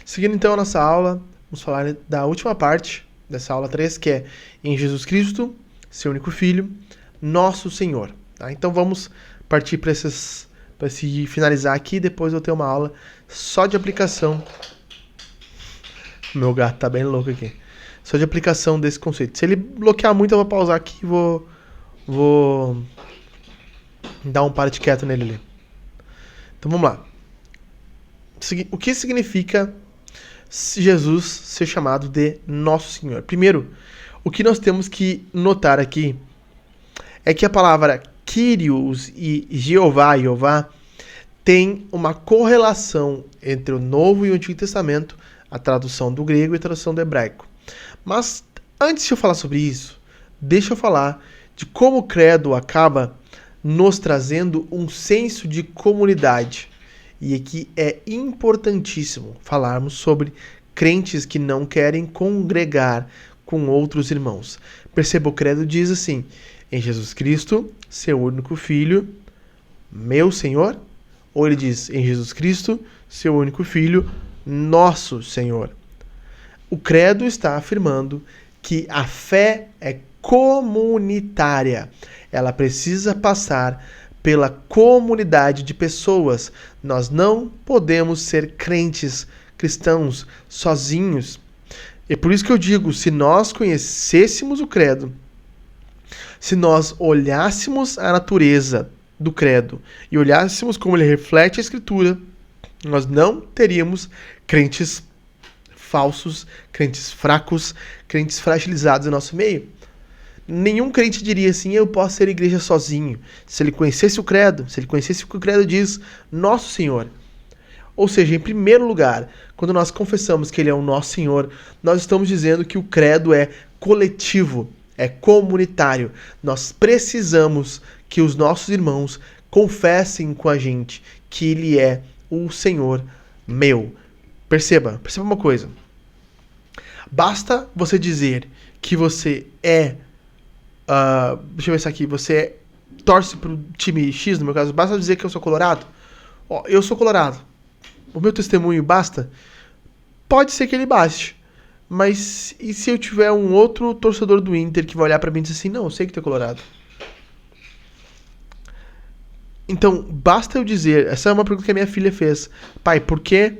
Seguindo então a nossa aula, vamos falar da última parte dessa aula 3, que é em Jesus Cristo, seu único Filho, nosso Senhor. Tá? Então vamos partir para se finalizar aqui, depois eu ter uma aula só de aplicação. Meu gato tá bem louco aqui. Só de aplicação desse conceito. Se ele bloquear muito, eu vou pausar aqui e vou dar um para de quieto nele ali. Então vamos lá. O que significa Jesus ser chamado de Nosso Senhor? Primeiro, o que nós temos que notar aqui é que a palavra Kyrios e Jeová tem uma correlação entre o Novo e o Antigo Testamento, a tradução do grego e a tradução do hebraico. Mas antes de eu falar sobre isso, deixa eu falar de como o credo acaba nos trazendo um senso de comunidade. E aqui é importantíssimo falarmos sobre crentes que não querem congregar com outros irmãos. Perceba, o credo diz assim: em Jesus Cristo, seu único Filho, meu Senhor. Ou ele diz, em Jesus Cristo, seu único Filho, nosso Senhor. O credo está afirmando que a fé é comunitária. Ela precisa passar pela comunidade de pessoas. Nós não podemos ser crentes cristãos sozinhos. É por isso que eu digo, se nós conhecêssemos o credo, se nós olhássemos a natureza do credo e olhássemos como ele reflete a Escritura, nós não teríamos crentes falsos, crentes fracos, crentes fragilizados no nosso meio. Nenhum crente diria assim: eu posso ser igreja sozinho. Se ele conhecesse o credo, se ele conhecesse o que o credo diz, nosso Senhor. Ou seja, em primeiro lugar, quando nós confessamos que ele é o nosso Senhor, nós estamos dizendo que o credo é coletivo, é comunitário. Nós precisamos que os nossos irmãos confessem com a gente que ele é o Senhor meu. Perceba uma coisa. Basta você dizer que você é deixa eu ver isso aqui. Você torce pro time X, no meu caso. Basta dizer que eu sou colorado. Eu sou colorado. O meu testemunho basta? Pode ser que ele baste. Mas e se eu tiver um outro torcedor do Inter que vai olhar pra mim e dizer assim: não, eu sei que tu é colorado. Então, basta eu dizer. Essa é uma pergunta que a minha filha fez: pai, por que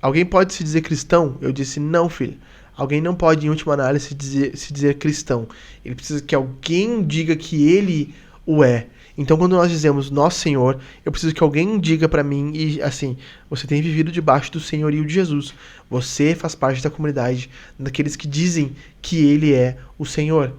alguém pode se dizer cristão? Eu disse: não, filho. Alguém não pode, em última análise, se dizer cristão. Ele precisa que alguém diga que ele o é. Então, quando nós dizemos Nosso Senhor, eu preciso que alguém diga pra mim, e assim, você tem vivido debaixo do senhorio de Jesus. Você faz parte da comunidade daqueles que dizem que ele é o Senhor.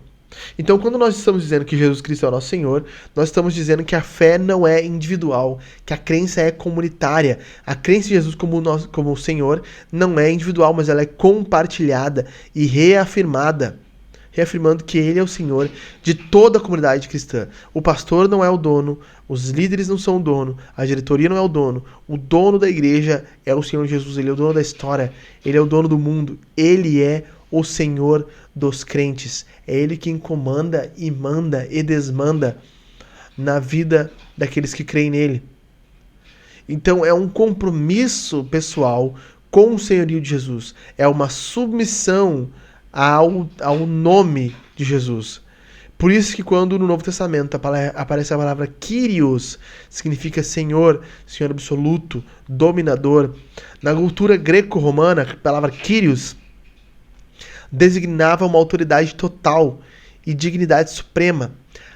Então, quando nós estamos dizendo que Jesus Cristo é o nosso Senhor, nós estamos dizendo que a fé não é individual, que a crença é comunitária. A crença em Jesus como o Senhor não é individual, mas ela é compartilhada e reafirmada. Reafirmando que ele é o Senhor de toda a comunidade cristã. O pastor não é o dono, os líderes não são o dono, a diretoria não é o dono da igreja é o Senhor Jesus, ele é o dono da história, ele é o dono do mundo, ele é o Senhor dos crentes. É ele quem comanda e manda e desmanda na vida daqueles que creem nele. Então é um compromisso pessoal com o senhorio de Jesus. É uma submissão ao nome de Jesus. Por isso que quando no Novo Testamento aparece a palavra Kyrios, significa Senhor, Senhor absoluto, dominador. Na cultura greco-romana, a palavra Kyrios designava uma autoridade total e dignidade suprema.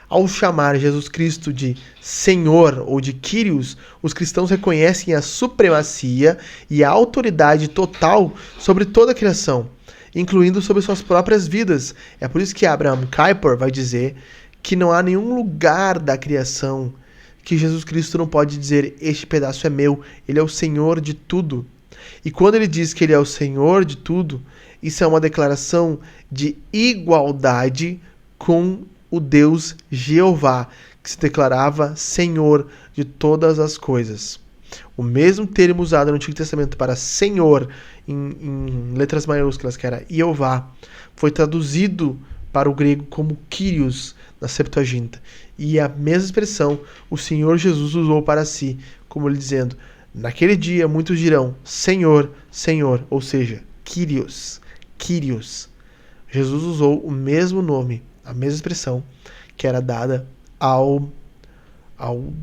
Ao chamar Jesus Cristo de Senhor ou de Kyrios, os cristãos reconhecem a supremacia e a autoridade total sobre toda a criação, incluindo sobre suas próprias vidas. É por isso que Abraham Kuyper vai dizer que não há nenhum lugar da criação que Jesus Cristo não pode dizer: este pedaço é meu, ele é o Senhor de tudo. E quando ele diz que ele é o Senhor de tudo, isso é uma declaração de igualdade com o Deus Jeová, que se declarava Senhor de todas as coisas. O mesmo termo usado no Antigo Testamento para Senhor, em letras maiúsculas, que era Jeová, foi traduzido para o grego como Kyrios, na Septuaginta. E a mesma expressão o Senhor Jesus usou para si, como ele dizendo: Naquele dia muitos dirão, Senhor, Senhor, ou seja, Kyrios, Kyrios. Jesus usou o mesmo nome, a mesma expressão que era dada ao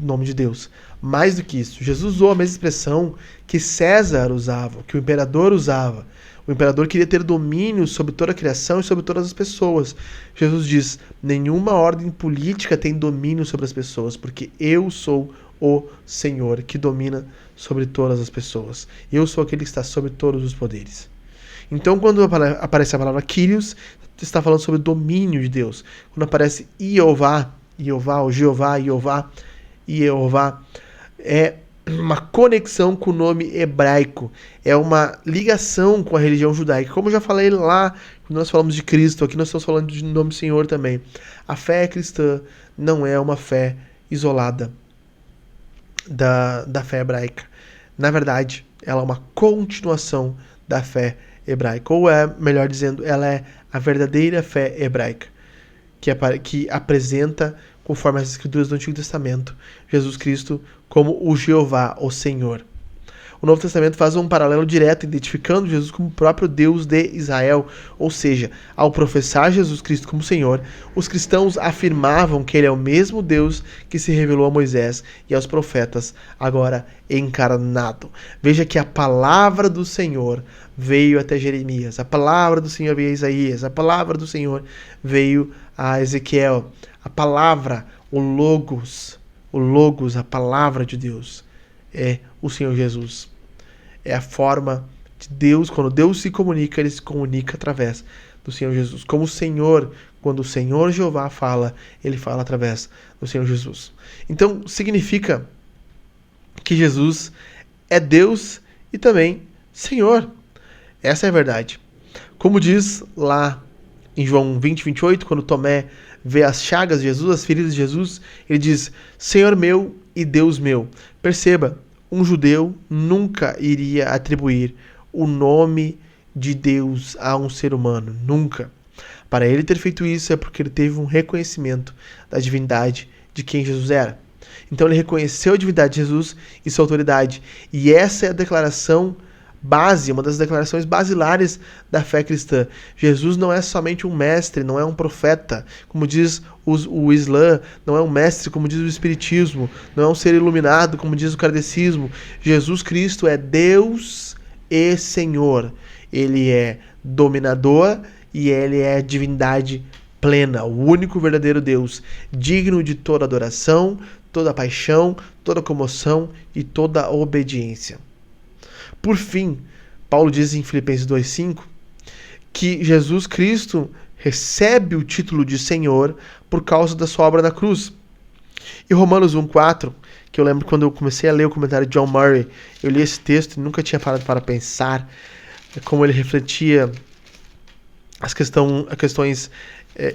nome de Deus. Mais do que isso, Jesus usou a mesma expressão que César usava, que o imperador usava. O imperador queria ter domínio sobre toda a criação e sobre todas as pessoas. Jesus diz, nenhuma ordem política tem domínio sobre as pessoas, porque eu sou o Senhor que domina sobre todas as pessoas. Eu sou aquele que está sobre todos os poderes. Então, quando aparece a palavra Kyrios, está falando sobre o domínio de Deus. Quando aparece Jeová, ou Jeová, Jeová, é uma conexão com o nome hebraico. É uma ligação com a religião judaica. Como eu já falei lá, quando nós falamos de Cristo, aqui nós estamos falando de nome Senhor também. A fé cristã não é uma fé isolada da fé hebraica. Na verdade, ela é uma continuação da fé hebraica. Ou melhor dizendo, ela é a verdadeira fé hebraica, que apresenta, conforme as escrituras do Antigo Testamento, Jesus Cristo como o Jeová, o Senhor. O Novo Testamento faz um paralelo direto, identificando Jesus como o próprio Deus de Israel. Ou seja, ao professar Jesus Cristo como Senhor, os cristãos afirmavam que ele é o mesmo Deus que se revelou a Moisés e aos profetas, agora encarnado. Veja que a palavra do Senhor veio até Jeremias, a palavra do Senhor veio a Isaías, a palavra do Senhor veio a Ezequiel. A palavra, o Logos, a palavra de Deus, é o Senhor Jesus. É a forma de Deus, quando Deus se comunica, ele se comunica através do Senhor Jesus. Como o Senhor, quando o Senhor Jeová fala, ele fala através do Senhor Jesus. Então, significa que Jesus é Deus e também Senhor. Essa é a verdade. Como diz lá em João 20, 28, quando Tomé vê as chagas de Jesus, as feridas de Jesus, ele diz, Senhor meu e Deus meu. Perceba, um judeu nunca iria atribuir o nome de Deus a um ser humano. Nunca. Para ele ter feito isso é porque ele teve um reconhecimento da divindade de quem Jesus era. Então ele reconheceu a divindade de Jesus e sua autoridade. E essa é a declaração base, uma das declarações basilares da fé cristã. Jesus não é somente um mestre, não é um profeta, como diz o Islã, não é um mestre, como diz o Espiritismo, não é um ser iluminado, como diz o Kardecismo. Jesus Cristo é Deus e Senhor. Ele é dominador e ele é divindade plena, o único verdadeiro Deus, digno de toda adoração, toda paixão, toda comoção e toda obediência. Por fim, Paulo diz em Filipenses 2,5 que Jesus Cristo recebe o título de Senhor por causa da sua obra na cruz. E Romanos 1,4, que eu lembro quando eu comecei a ler o comentário de John Murray, eu li esse texto e nunca tinha parado para pensar como ele refletia as questões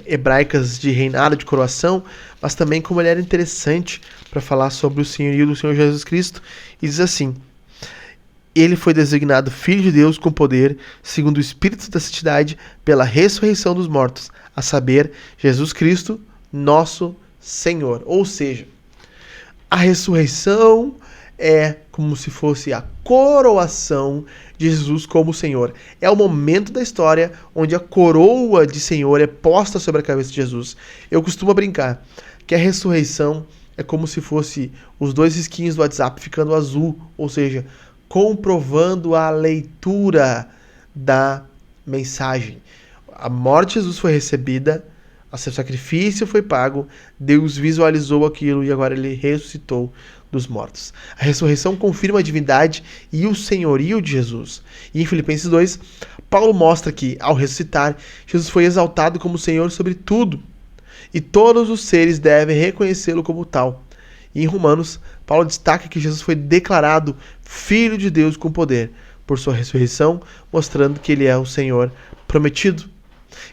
hebraicas de reinado, de coroação, mas também como ele era interessante para falar sobre o senhorio do Senhor Jesus Cristo. E diz assim, ele foi designado Filho de Deus com poder, segundo o Espírito da Santidade, pela ressurreição dos mortos, a saber, Jesus Cristo, nosso Senhor. Ou seja, a ressurreição é como se fosse a coroação de Jesus como Senhor. É o momento da história onde a coroa de Senhor é posta sobre a cabeça de Jesus. Eu costumo brincar que a ressurreição é como se fosse os dois risquinhos do WhatsApp ficando azul, ou seja, comprovando a leitura da mensagem. A morte de Jesus foi recebida, o seu sacrifício foi pago, Deus visualizou aquilo e agora ele ressuscitou dos mortos. A ressurreição confirma a divindade e o senhorio de Jesus. E em Filipenses 2, Paulo mostra que, ao ressuscitar, Jesus foi exaltado como Senhor sobre tudo, e todos os seres devem reconhecê-lo como tal. E em Romanos, Paulo destaca que Jesus foi declarado Filho de Deus com poder por sua ressurreição, mostrando que ele é o Senhor prometido.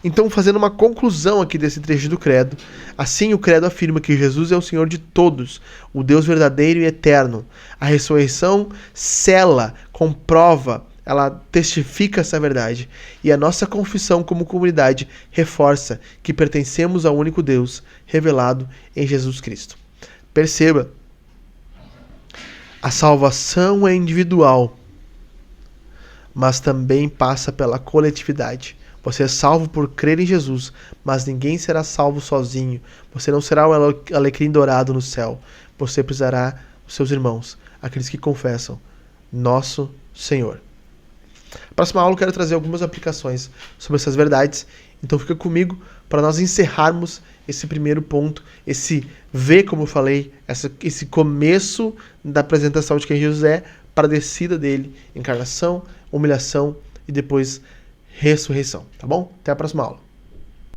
Então, fazendo uma conclusão aqui desse trecho do credo, assim o credo afirma que Jesus é o Senhor de todos, o Deus verdadeiro e eterno. A ressurreição sela, comprova, ela testifica essa verdade. E a nossa confissão como comunidade reforça que pertencemos ao único Deus revelado em Jesus Cristo. Perceba, A salvação é individual, mas também passa pela coletividade. Você é salvo por crer em Jesus, mas ninguém será salvo sozinho. Você não será o alecrim dourado no céu. Você precisará dos seus irmãos, aqueles que confessam nosso Senhor. Na próxima aula eu quero trazer algumas aplicações sobre essas verdades. Então fica comigo para nós encerrarmos esse primeiro ponto, esse ver, como eu falei, esse começo da apresentação de quem Jesus é, para a descida dele, encarnação, humilhação e depois ressurreição, tá bom? Até a próxima aula.